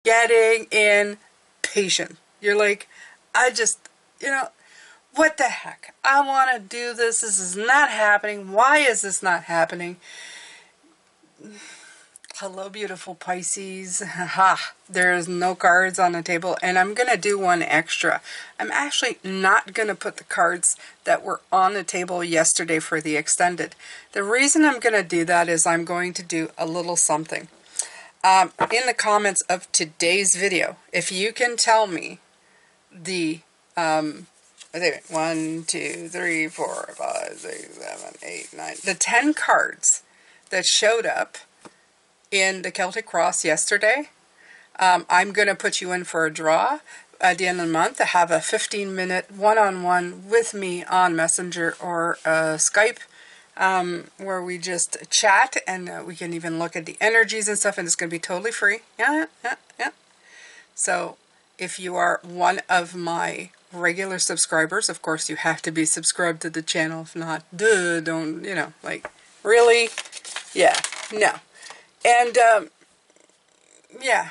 getting impatient. You're like, I just, what the heck? I want to do this. This is not happening. Why is this not happening? Hello, beautiful Pisces. Ha! There's no cards on the table, and I'm going to do one extra. I'm actually not going to put the cards that were on the table yesterday for the extended. The reason I'm going to do that is I'm going to do a little something. In the comments of today's video, if you can tell me the 1, 2, 3, 4, 5, 6, 7, 8, 9, the 10 cards that showed up in the Celtic Cross yesterday, I'm going to put you in for a draw at the end of the month to have a 15-minute one-on-one with me on Messenger or Skype, where we just chat, and we can even look at the energies and stuff, and it's going to be totally free. Yeah. So if you are one of my regular subscribers, of course you have to be subscribed to the channel. If not, don't, like, really? Yeah, no. And, yeah.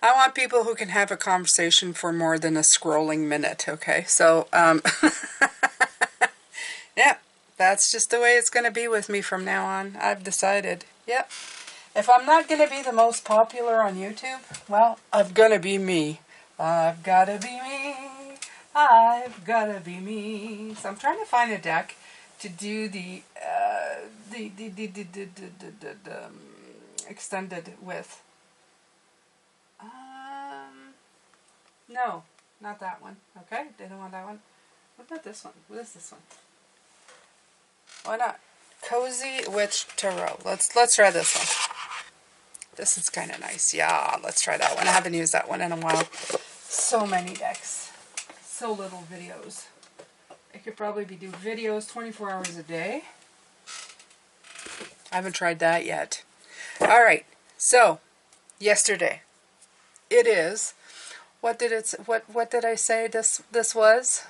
I want people who can have a conversation for more than a scrolling minute, okay? So, yeah, that's just the way it's going to be with me from now on. I've decided, yep. If I'm not going to be the most popular on YouTube, well, I've got to be me. I've got to be me. I've got to be me. So I'm trying to find a deck to do the extended with. No, not that one. Okay, didn't want that one. What about this one? What is this one? Why not? Cozy Witch Tarot. Let's try this one. This is kind of nice. Yeah, let's try that one. I haven't used that one in a while. So many decks. So little videos. I could probably do videos 24 hours a day. I haven't tried that yet. Alright, so yesterday it is, what did I say this was?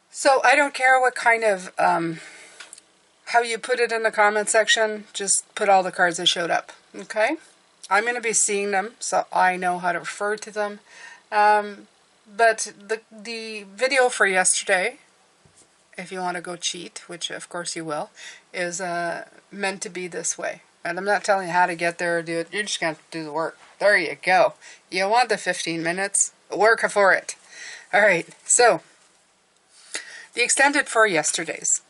So I don't care what kind of how you put it in the comment section, just put all the cards that showed up. Okay? I'm going to be seeing them, so I know how to refer to them. But the video for yesterday, if you want to go cheat, which of course you will, is meant to be this way. And I'm not telling you how to get there or do it. You're just going to have to do the work. There you go. You want the 15 minutes? Work for it. Alright, so the extended for yesterday's.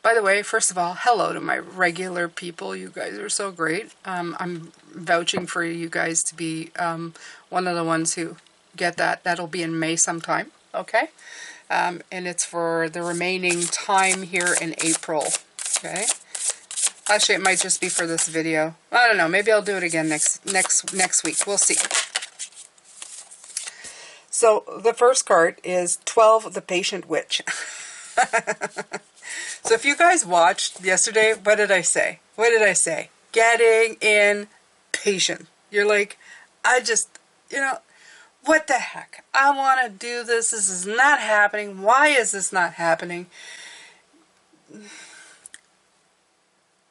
By the way, first of all, hello to my regular people. You guys are so great. I'm vouching for you guys to be one of the ones who get that. That'll be in May sometime, okay? And it's for the remaining time here in April, okay? Actually, it might just be for this video. I don't know. Maybe I'll do it again next week. We'll see. So the first card is 12, the Patient Witch. So if you guys watched yesterday, what did I say? What did I say? Getting impatient. You're like, I just, what the heck? I want to do this. This is not happening. Why is this not happening?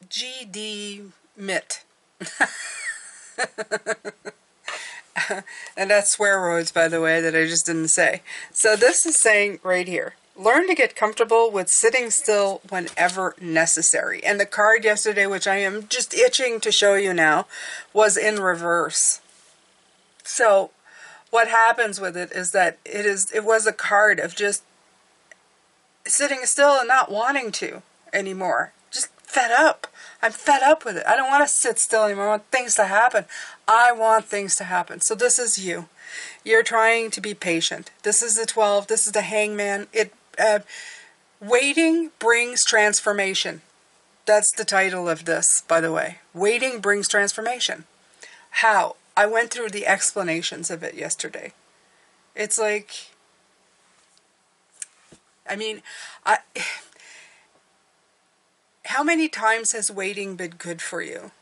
GD Mitt. And that's swear words, by the way, that I just didn't say. So this is saying right here, learn to get comfortable with sitting still whenever necessary. And the card yesterday, which I am just itching to show you now, was in reverse. So what happens with it is that it was a card of just sitting still and not wanting to anymore. Just fed up. I'm fed up with it. I don't want to sit still anymore. I want things to happen. I want things to happen. So this is you. You're trying to be patient. This is the 12. This is the hangman. Waiting brings transformation. That's the title of this, by the way. Waiting brings transformation. How? I went through the explanations of it yesterday. It's like, how many times has waiting been good for you?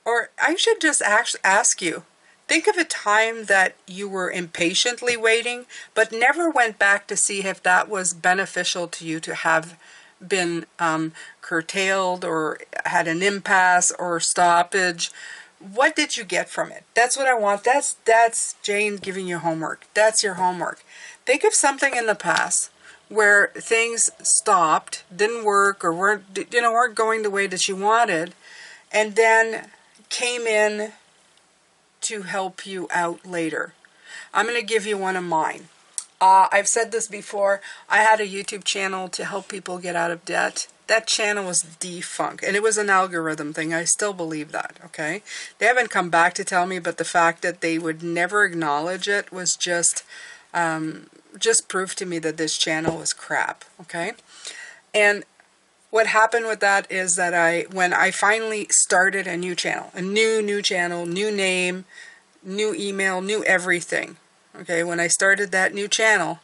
Or I should just ask you, think of a time that you were impatiently waiting, but never went back to see if that was beneficial to you to have been curtailed or had an impasse or stoppage What did you get from it? That's what I want. That's Jane giving you homework. That's your homework. Think of something in the past where things stopped, didn't work, or weren't going the way that you wanted, and then came in to help you out later. I'm going to give you one of mine. I've said this before. I had a YouTube channel to help people get out of debt. That channel was defunct, and it was an algorithm thing. I still believe that, okay? They haven't come back to tell me, but the fact that they would never acknowledge it was just proof to me that this channel was crap, okay? And what happened with that is that when I finally started a new channel, a new channel, new name, new email, new everything, okay, when I started that new channel,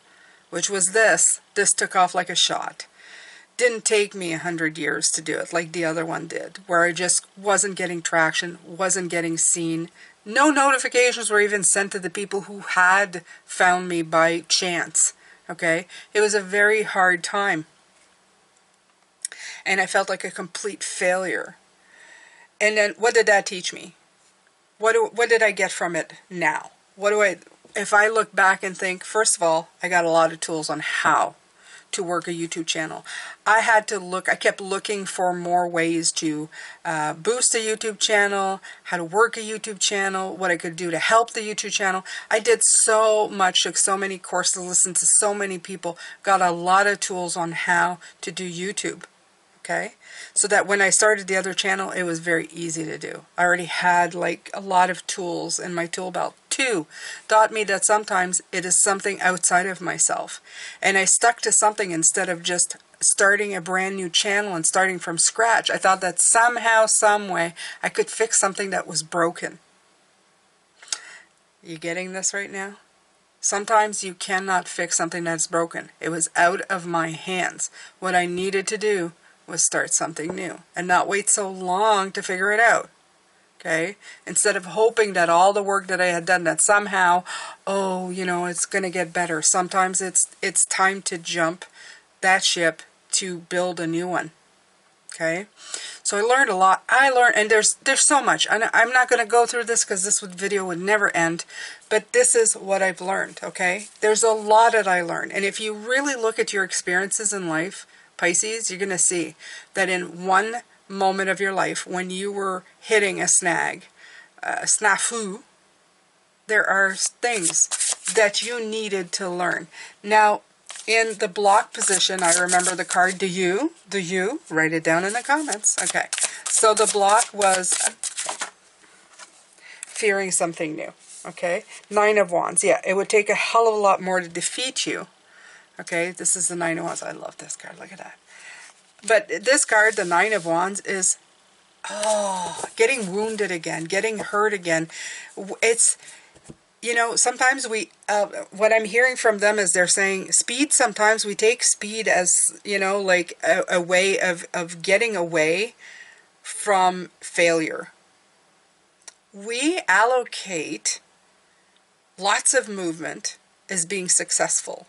which was this took off like a shot. Didn't take me 100 years to do it like the other one did, where I just wasn't getting traction, wasn't getting seen. No notifications were even sent to the people who had found me by chance, okay? It was a very hard time. And I felt like a complete failure. And then what did that teach me? What did I get from it now? If I look back and think, first of all, I got a lot of tools on how to work a YouTube channel. I kept looking for more ways to boost a YouTube channel, how to work a YouTube channel, what I could do to help the YouTube channel. I did so much, took so many courses, listened to so many people, got a lot of tools on how to do YouTube. Okay, so that when I started the other channel, it was very easy to do. I already had like a lot of tools in my tool belt. 2, taught me that sometimes it is something outside of myself. And I stuck to something instead of just starting a brand new channel and starting from scratch. I thought that somehow, some way, I could fix something that was broken. You getting this right now? Sometimes you cannot fix something that's broken. It was out of my hands. What I needed to do was start something new and not wait so long to figure it out. Okay? Instead of hoping that all the work that I had done, that somehow, it's going to get better. Sometimes it's time to jump that ship to build a new one. Okay? So I learned a lot. And there's so much. I'm not going to go through this because this video would never end. But this is what I've learned. Okay? There's a lot that I learned. And if you really look at your experiences in life, Pisces, you're going to see that in one moment of your life, when you were hitting a snag, a snafu, there are things that you needed to learn. Now, in the block position, I remember the card, do you? Write it down in the comments. Okay, so the block was fearing something new. Okay, 9 of Wands. Yeah, it would take a hell of a lot more to defeat you. Okay, this is the 9 of Wands. I love this card. Look at that. But this card, the 9 of Wands, is getting wounded again, getting hurt again. It's, sometimes what I'm hearing from them is they're saying speed. Sometimes we take speed as, like a way of getting away from failure. We allocate lots of movement as being successful.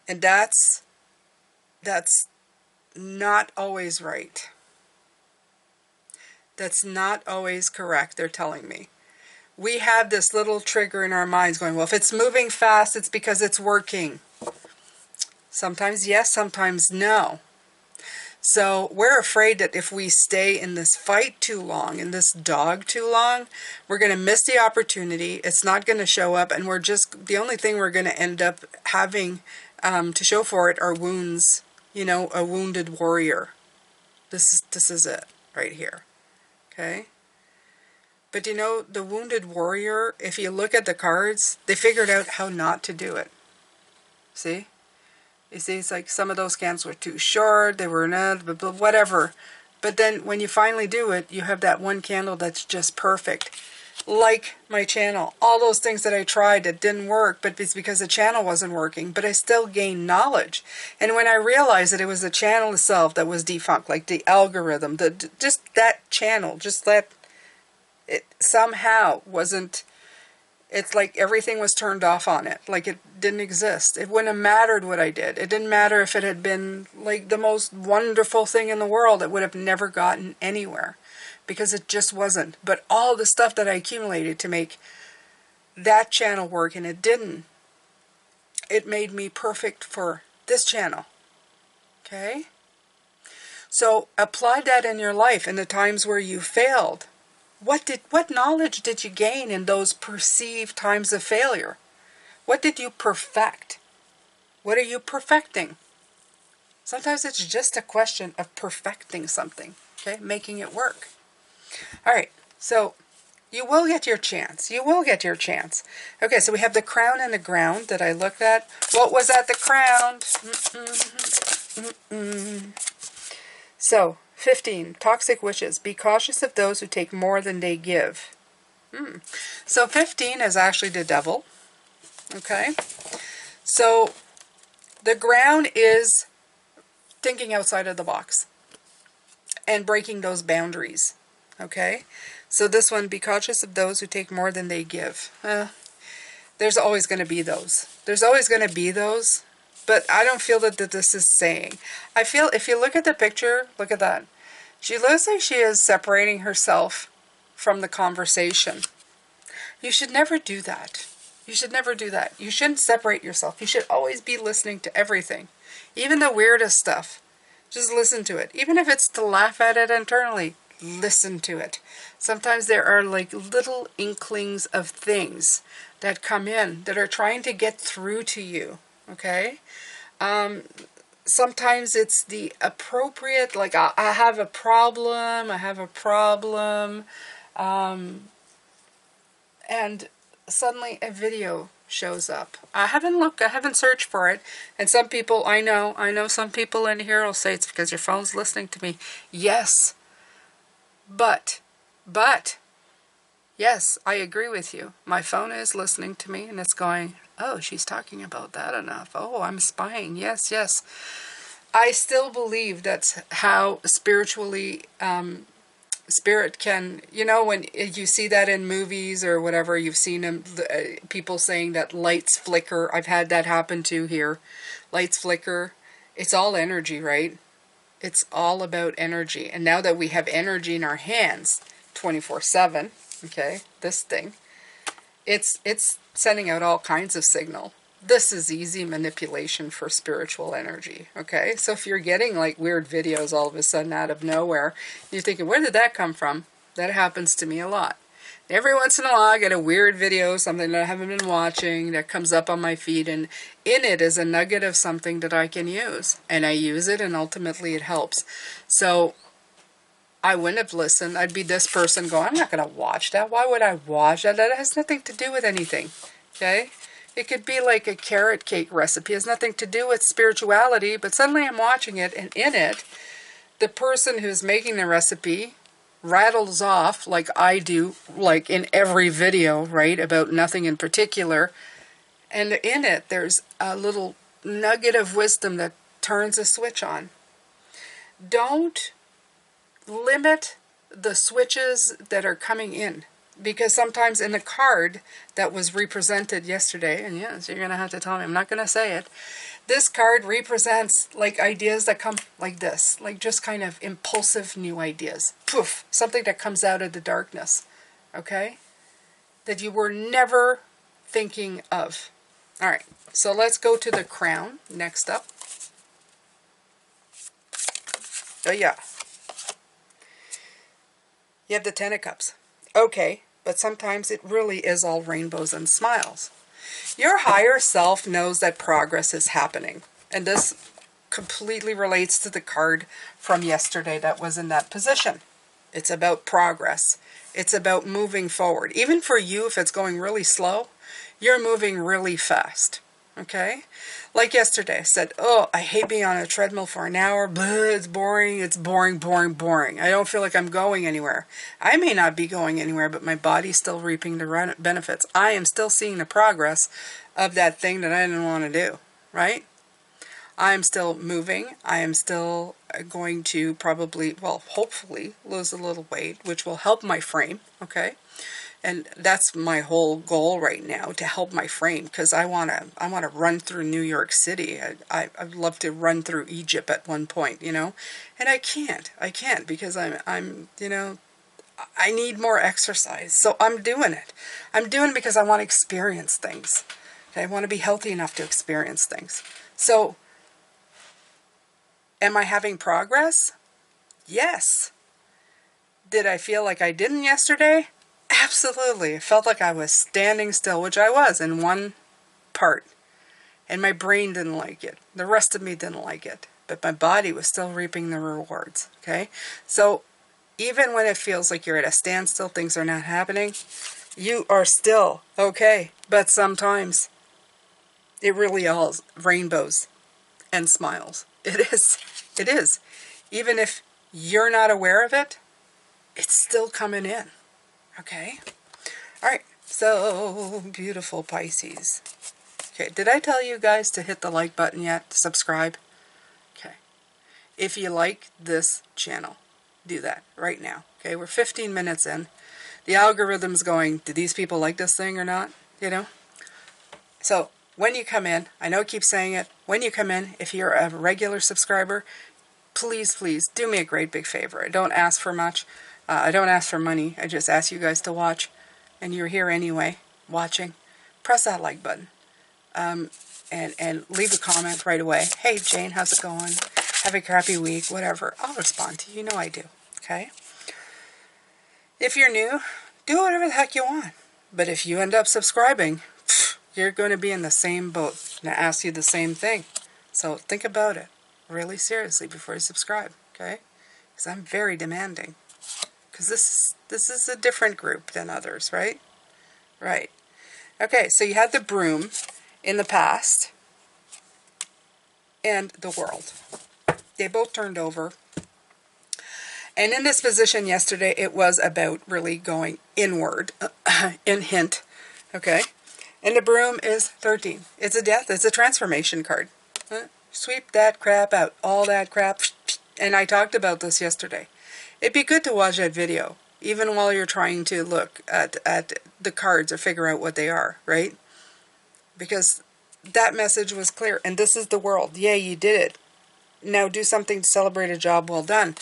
And that's not always right. That's not always correct, they're telling me. We have this little trigger in our minds going, well, if it's moving fast, it's because it's working. Sometimes yes, sometimes no. So we're afraid that if we stay in this fight too long, in this dog too long, we're going to miss the opportunity. It's not going to show up, and the only thing we're going to end up having to show for it are wounds, a wounded warrior. This is it right here. Okay? But the wounded warrior, if you look at the cards, they figured out how not to do it. See? You see, it's like some of those candles were too short, they were not, whatever. But then when you finally do it, you have that one candle that's just perfect. Like my channel. All those things that I tried that didn't work, but it's because the channel wasn't working, but I still gained knowledge. And when I realized that it was the channel itself that was defunct, like the algorithm, just that channel, just that it somehow wasn't, it's like everything was turned off on it, like it didn't exist. It wouldn't have mattered what I did. It didn't matter if it had been like the most wonderful thing in the world. It would have never gotten anywhere because it just wasn't. But all the stuff that I accumulated to make that channel work, and it didn't, it made me perfect for this channel. Okay? So apply that in your life in the times where you failed. What knowledge did you gain in those perceived times of failure? What did you perfect? What are you perfecting? Sometimes it's just a question of perfecting something, okay? Making it work. All right, so you will get your chance. You will get your chance. Okay, so we have the crown and the ground that I looked at. What was at the crown? So, 15, toxic wishes. Be cautious of those who take more than they give. So 15 is actually the devil. Okay? So, the ground is thinking outside of the box and breaking those boundaries. Okay? So this one, be cautious of those who take more than they give. There's always going to be those. There's always going to be those. But I don't feel that this is saying. I feel if you look at the picture, look at that. She looks like she is separating herself from the conversation. You should never do that. You should never do that. You shouldn't separate yourself. You should always be listening to everything. Even the weirdest stuff. Just listen to it. Even if it's to laugh at it internally, listen to it. Sometimes there are like little inklings of things that come in that are trying to get through to you. Okay? Sometimes it's the appropriate, like I have a problem, and suddenly a video shows up. I haven't searched for it, and some people, I know some people in here will say it's because your phone's listening to me. Yes, but, yes, I agree with you. My phone is listening to me, and it's going, oh, she's talking about that enough. Oh, I'm spying. Yes, yes. I still believe that's how spiritually, spirit can, you know, when you see that in movies or whatever, you've seen people saying that lights flicker. I've had that happen too here. Lights flicker. It's all energy, right? It's all about energy. And now that we have energy in our hands 24/7, okay, this thing, it's sending out all kinds of signal. This is easy manipulation for spiritual energy, okay? So if you're getting like weird videos all of a sudden out of nowhere, you're thinking, where did that come from? That happens to me a lot. Every once in a while I get a weird video, something that I haven't been watching, that comes up on my feed, and in it is a nugget of something that I can use. And I use it, and ultimately it helps. So I wouldn't have listened. I'd be this person going, I'm not going to watch that. Why would I watch that? That has nothing to do with anything, okay? It could be like a carrot cake recipe. It has nothing to do with spirituality, but suddenly I'm watching it, and in it, the person who's making the recipe rattles off, like I do, like in every video, right, about nothing in particular, and in it, there's a little nugget of wisdom that turns a switch on. Don't limit the switches that are coming in. Because sometimes in the card that was represented yesterday, and yes, you're going to have to tell me, I'm not going to say it, this card represents like ideas that come like this, like just kind of impulsive new ideas. Poof, something that comes out of the darkness, okay? That you were never thinking of. All right, so let's go to the crown next up. Oh yeah. You have the Ten of Cups. Okay, but sometimes it really is all rainbows and smiles. Your higher self knows that progress is happening. And this completely relates to the card from yesterday that was in that position. It's about progress. It's about moving forward. Even for you, if it's going really slow, you're moving really fast. Okay? Like yesterday, I said, oh, I hate being on a treadmill for an hour. Blah, it's boring. It's boring, boring, boring. I don't feel like I'm going anywhere. I may not be going anywhere, but my body's still reaping the benefits. I am still seeing the progress of that thing that I didn't want to do, right? I am still moving. I am still going to probably, well, hopefully lose a little weight, which will help my frame, okay? And that's my whole goal right now, to help my frame, because I want to run through New York City. I'd love to run through Egypt at one point, you know, and I can't because I'm you know, I need more exercise. So I'm doing it. I'm doing it because I want to experience things. Okay? I want to be healthy enough to experience things. So, am I having progress? Yes. Did I feel like I didn't yesterday? Absolutely. It felt like I was standing still, which I was in one part. And my brain didn't like it. The rest of me didn't like it. But my body was still reaping the rewards. Okay? So, even when it feels like you're at a standstill, things are not happening, you are still okay. But sometimes it really is rainbows and smiles. It is. It is. Even if you're not aware of it, it's still coming in. Okay? All right. So, beautiful Pisces. Okay, did I tell you guys to hit the like button yet? To subscribe? Okay. If you like this channel, do that right now. Okay, we're 15 minutes in. The algorithm's going, do these people like this thing or not? You know? So, when you come in, I know I keep saying it, when you come in, if you're a regular subscriber, please, please, do me a great big favor. I don't ask for much. I don't ask for money. I just ask you guys to watch. And you're here anyway, watching. Press that like button. And leave a comment right away. Hey, Jane, how's it going? Have a crappy week, whatever. I'll respond to you. You know I do. Okay? If you're new, do whatever the heck you want. But if you end up subscribing, you're going to be in the same boat. And I ask you the same thing. So think about it really seriously before you subscribe. Okay? Because I'm very demanding. Because this is a different group than others, right? Right. Okay, so you had the broom in the past and the world. They both turned over. And in this position yesterday, it was about really going inward, in hint, okay? And the broom is 13. It's a death. It's a transformation card. Sweep that crap out, all that crap. And I talked about this yesterday. It'd be good to watch that video, even while you're trying to look at the cards or figure out what they are, right? Because that message was clear. And this is the world. Yay, you did it. Now do something to celebrate a job well done.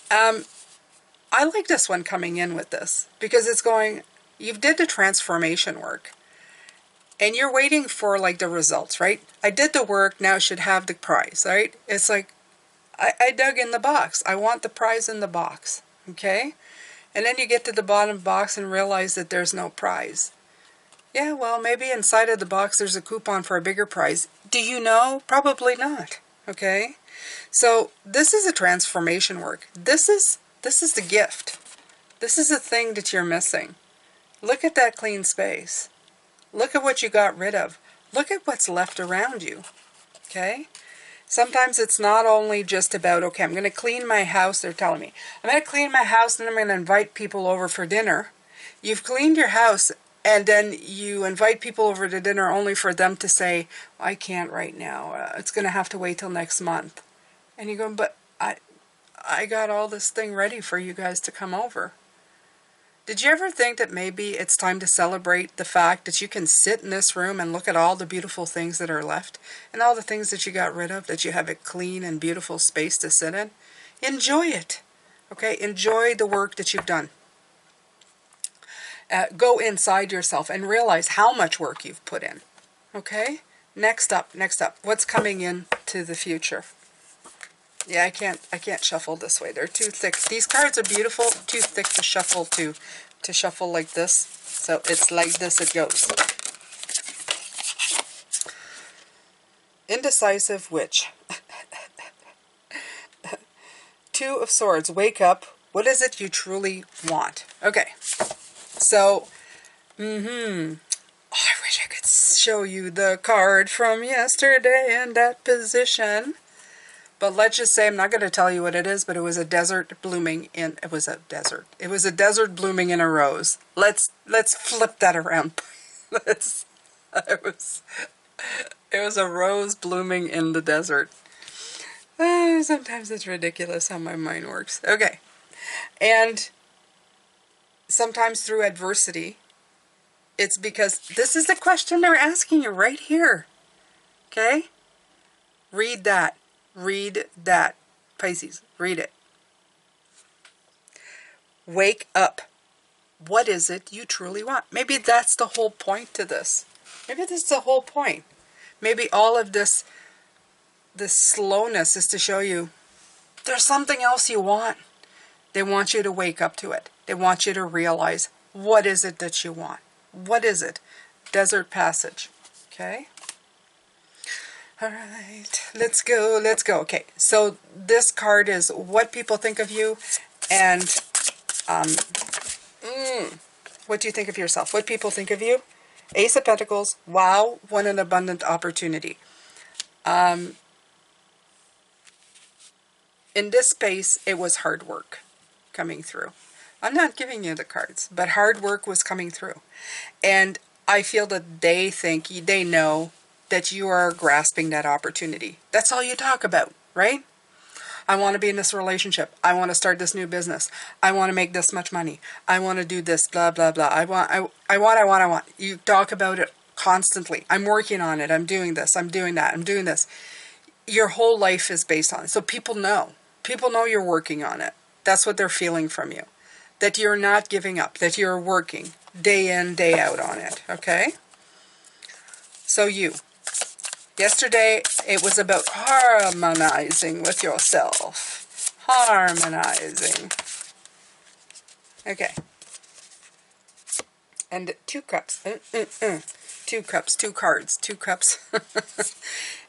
I like this one coming in with this. Because it's going, you've did the transformation work. And you're waiting for like the results, right? I did the work, now I should have the prize, right? It's like, I dug in the box. I want the prize in the box. Okay? And then you get to the bottom box and realize that there's no prize. Yeah, well, maybe inside of the box there's a coupon for a bigger prize. Do you know? Probably not. Okay? So this is a transformation work. This is the gift. This is the thing that you're missing. Look at that clean space. Look at what you got rid of. Look at what's left around you. Okay? Sometimes it's not only just about, okay, I'm going to clean my house. They're telling me, I'm going to clean my house and I'm going to invite people over for dinner. You've cleaned your house and then you invite people over to dinner only for them to say, I can't right now. It's going to have to wait till next month. And you go, but I got all this thing ready for you guys to come over. Did you ever think that maybe it's time to celebrate the fact that you can sit in this room and look at all the beautiful things that are left and all the things that you got rid of, that you have a clean and beautiful space to sit in? Enjoy it. Okay? Enjoy the work that you've done. Go inside yourself and realize how much work you've put in. Okay? Next up. What's coming in to the future? Yeah, I can't shuffle this way. They're too thick. These cards are beautiful, too thick to shuffle to shuffle like this. So it's like this it goes. Indecisive witch. Two of Swords. Wake up. What is it you truly want? Okay. So, Oh, I wish I could show you the card from yesterday in that position. But let's just say, I'm not going to tell you what it is, but it was a desert blooming in, it was a desert blooming in a rose. Let's flip that around. It was a rose blooming in the desert. Sometimes it's ridiculous how my mind works. Okay. And sometimes through adversity, it's because this is the question they're asking you right here. Okay? Read that. Read that. Pisces, read it. Wake up. What is it you truly want? Maybe that's the whole point to this. Maybe this is the whole point. Maybe all of this slowness is to show you there's something else you want. They want you to wake up to it. They want you to realize, what is it that you want? What is it? Desert Passage. Okay? All right. Let's go. Let's go. Okay. So this card is what people think of you, and what do you think of yourself? What people think of you? Ace of Pentacles. Wow. What an abundant opportunity. In this space, it was hard work coming through. I'm not giving you the cards, but hard work was coming through. And I feel that they think, they know that you are grasping that opportunity. That's all you talk about, right? I want to be in this relationship. I want to start this new business. I want to make this much money. I want to do this, blah, blah, blah. I want. You talk about it constantly. I'm working on it. I'm doing this. I'm doing that. I'm doing this. Your whole life is based on it. So people know. People know you're working on it. That's what they're feeling from you. That you're not giving up. That you're working day in, day out on it. Okay? So you. Yesterday, it was about harmonizing with yourself. Harmonizing. Okay. And 2 cups. 2 cups, 2 cards, 2 cups.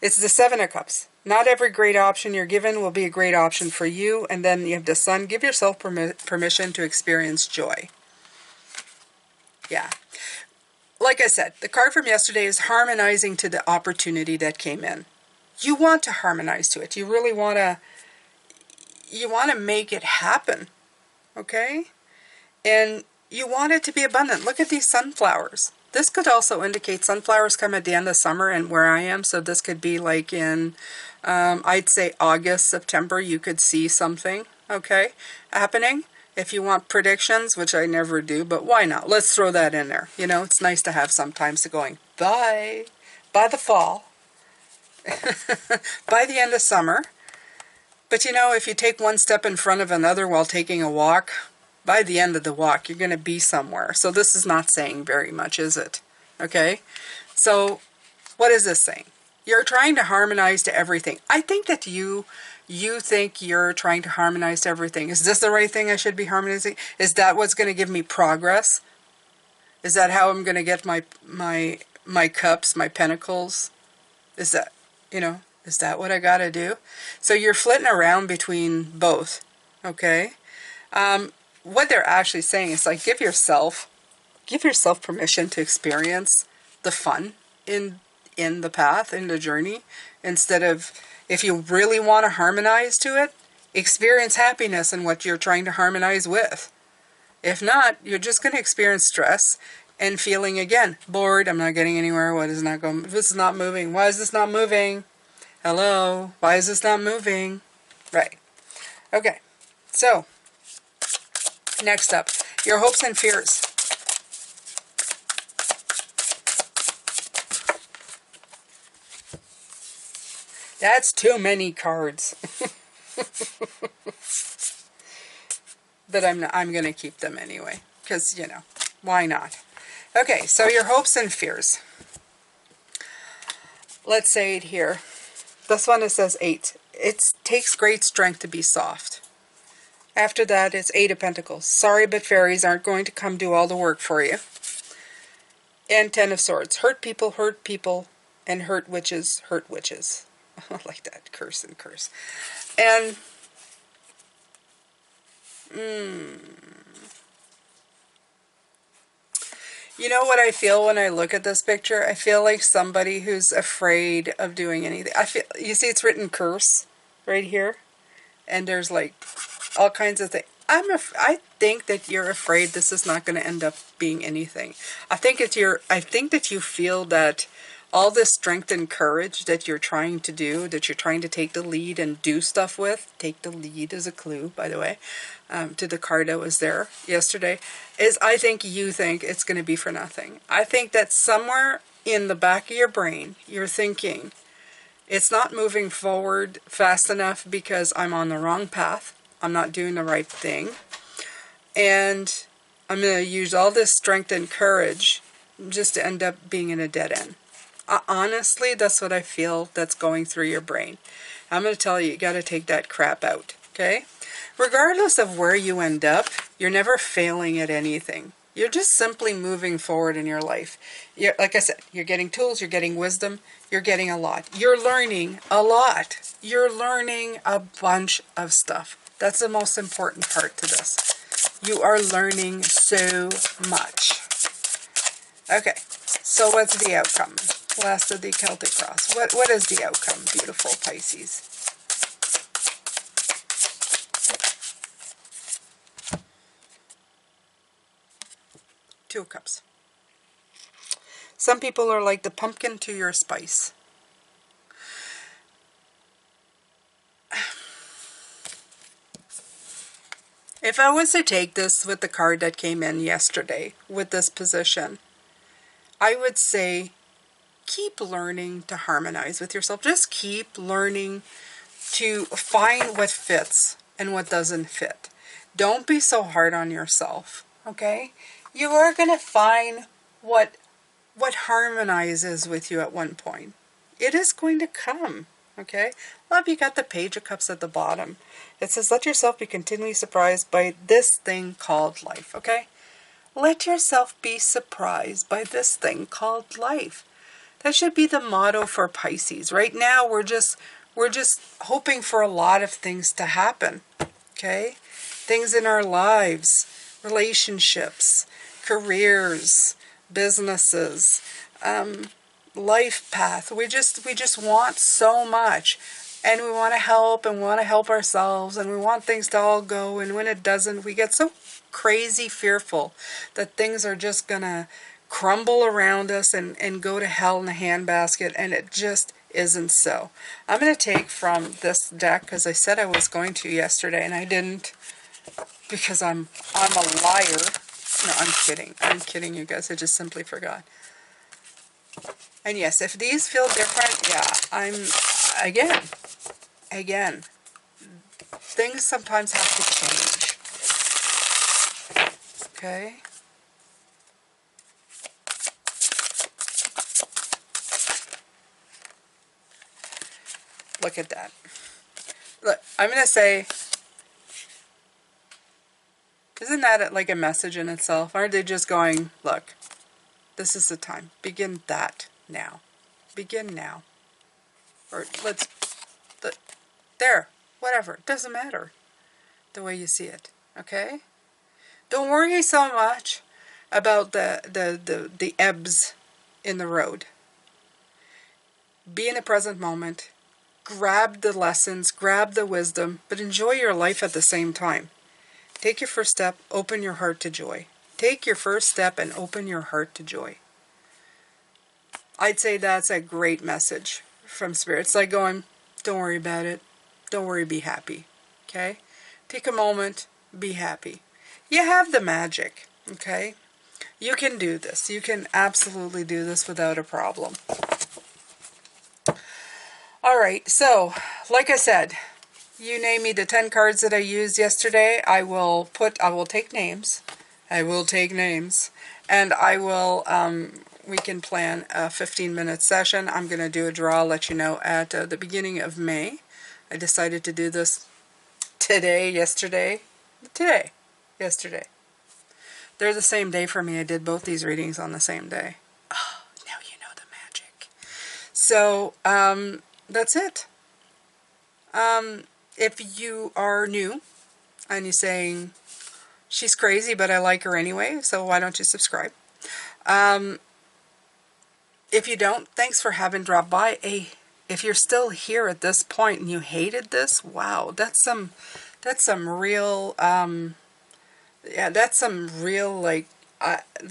It's the 7 of Cups. Not every great option you're given will be a great option for you. And then you have the Sun. Give yourself permission to experience joy. Yeah. Like I said, the card from yesterday is harmonizing to the opportunity that came in. You want to harmonize to it. You really want to make it happen. Okay? And you want it to be abundant. Look at these sunflowers. This could also indicate sunflowers come at the end of summer and where I am. So this could be like in, I'd say August, September, you could see something, okay, happening. If you want predictions, which I never do, but why not? Let's throw that in there. You know, it's nice to have sometimes to going, by the fall, by the end of summer. But you know, if you take one step in front of another while taking a walk, by the end of the walk, you're going to be somewhere. So this is not saying very much, is it? Okay? So what is this saying? You're trying to harmonize to everything. I think that you think you're trying to harmonize to everything. Is this the right thing I should be harmonizing? Is that what's going to give me progress? Is that how I'm going to get my cups, my pentacles? Is that, you know, is that what I got to do? So you're flitting around between both, okay? What they're actually saying is like give yourself permission to experience the fun in the path, in the journey, instead of, if you really want to harmonize to it, experience happiness in what you're trying to harmonize with. If not, you're just going to experience stress and feeling, again, bored. I'm not getting anywhere. What is not going? This is not moving. Why is this not moving? Hello? Why is this not moving? Right. Okay. So, next up, your hopes and fears. That's too many cards. But I'm going to keep them anyway, because, you know, why not? Okay, so your hopes and fears. Let's say it here. This one, it says 8. It takes great strength to be soft. After that, it's 8 of Pentacles. Sorry, but fairies aren't going to come do all the work for you. And 10 of Swords. Hurt people, and hurt witches, hurt witches. I like that. Curse and curse. And you know what I feel when I look at this picture? I feel like somebody who's afraid of doing anything. You see it's written curse right here? And there's like all kinds of things. I think that you're afraid this is not going to end up being anything. I think that you feel that all this strength and courage that you're trying to do, that you're trying to take the lead and do stuff with, take the lead is a clue, by the way, to the card that was there yesterday, is I think you think it's going to be for nothing. I think that somewhere in the back of your brain, you're thinking, it's not moving forward fast enough because I'm on the wrong path. I'm not doing the right thing. And I'm going to use all this strength and courage just to end up being in a dead end. Honestly, that's what I feel that's going through your brain. I'm going to tell you, you got to take that crap out, okay? Regardless of where you end up, you're never failing at anything. You're just simply moving forward in your life. Like I said, you're getting tools, you're getting wisdom, you're getting a lot. You're learning a lot. You're learning a bunch of stuff. That's the most important part to this. You are learning so much. Okay, so what's the outcome? Last of the Celtic Cross. What is the outcome, beautiful Pisces? Two of Cups. Some people are like the pumpkin to your spice. If I was to take this with the card that came in yesterday, with this position, I would say keep learning to harmonize with yourself. Just keep learning to find what fits and what doesn't fit. Don't be so hard on yourself, okay? You are going to find what harmonizes with you at one point. It is going to come, okay? Love, you got the Page of Cups at the bottom. It says, let yourself be continually surprised by this thing called life, okay? Let yourself be surprised by this thing called life. That should be the motto for Pisces. Right now, we're just hoping for a lot of things to happen, okay? Things in our lives, relationships, careers, businesses, life path. We just want so much, and we want to help, and we want to help ourselves, and we want things to all go, and when it doesn't, we get so crazy fearful that things are just gonna crumble around us and go to hell in a handbasket, and it just isn't so. I'm going to take from this deck, because I said I was going to yesterday, and I didn't, because I'm a liar. No, I'm kidding. I'm kidding, you guys. I just simply forgot. And yes, if these feel different, yeah, again, things sometimes have to change. Okay? Look at that. Look, I'm going to say, isn't that like a message in itself? Aren't they just going, look, this is the time. Begin that now. Begin now. Or there, whatever. It doesn't matter the way you see it. Okay? Don't worry so much about the ebbs in the road. Be in the present moment. Grab the lessons, grab the wisdom, but enjoy your life at the same time. Take your first step, open your heart to joy. Take your first step and open your heart to joy. I'd say that's a great message from Spirit. It's like going, don't worry about it. Don't worry, be happy. Okay? Take a moment, be happy. You have the magic. Okay? You can do this. You can absolutely do this without a problem. Alright, so, like I said, you name me the 10 cards that I used yesterday. I will take names. I will take names. And I will, we can plan a 15-minute session. I'm going to do a draw, let you know, at the beginning of May. I decided to do this yesterday. They're the same day for me. I did both these readings on the same day. Oh, now you know the magic. So, that's it. If you are new and you're saying, she's crazy, but I like her anyway, so why don't you subscribe? If you don't, thanks for having dropped by. If you're still here at this point and you hated this, wow, that's some real, that's some real, like,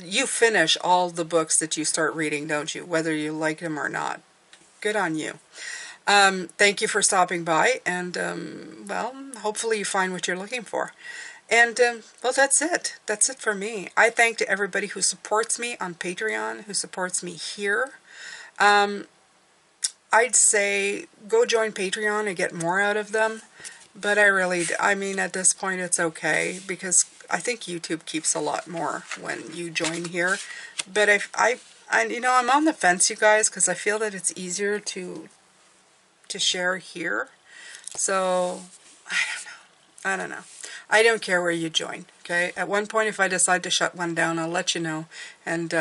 you finish all the books that you start reading, don't you? Whether you like them or not. Good on you. Thank you for stopping by, and, well, hopefully you find what you're looking for. And, well, that's it. That's it for me. I thank to everybody who supports me on Patreon, who supports me here. I'd say go join Patreon and get more out of them. But I mean, at this point, it's okay, because I think YouTube keeps a lot more when you join here. But you know, I'm on the fence, you guys, because I feel that it's easier to share here. So, I don't know. I don't care where you join, okay? At one point, if I decide to shut one down, I'll let you know. And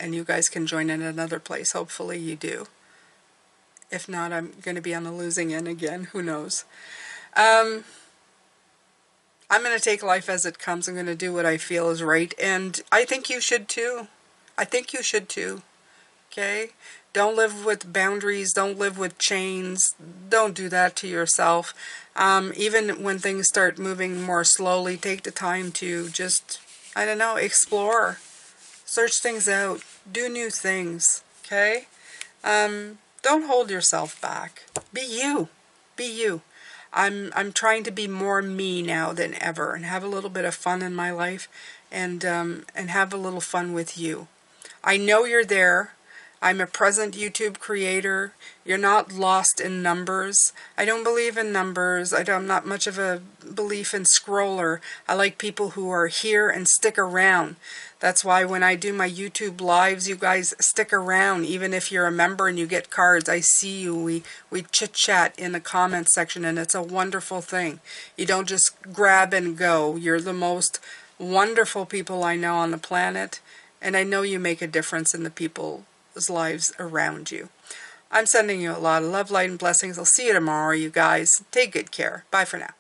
you guys can join in another place. Hopefully you do. If not, I'm going to be on the losing end again. Who knows? I'm going to take life as it comes. I'm going to do what I feel is right. And I think you should too. I think you should too. Okay? Don't live with boundaries. Don't live with chains. Don't do that to yourself. Even when things start moving more slowly, take the time to just, I don't know, explore. Search things out. Do new things. Okay? Don't hold yourself back. Be you. Be you. I'm trying to be more me now than ever and have a little bit of fun in my life and have a little fun with you. I know you're there. I'm a present YouTube creator. You're not lost in numbers. I don't believe in numbers. I'm not much of a belief in scroller. I like people who are here and stick around. That's why when I do my YouTube lives, you guys stick around. Even if you're a member and you get cards, I see you. We chit-chat in the comments section, and it's a wonderful thing. You don't just grab and go. You're the most wonderful people I know on the planet, and I know you make a difference in the people's lives around you. I'm sending you a lot of love, light, and blessings. I'll see you tomorrow, you guys. Take good care. Bye for now.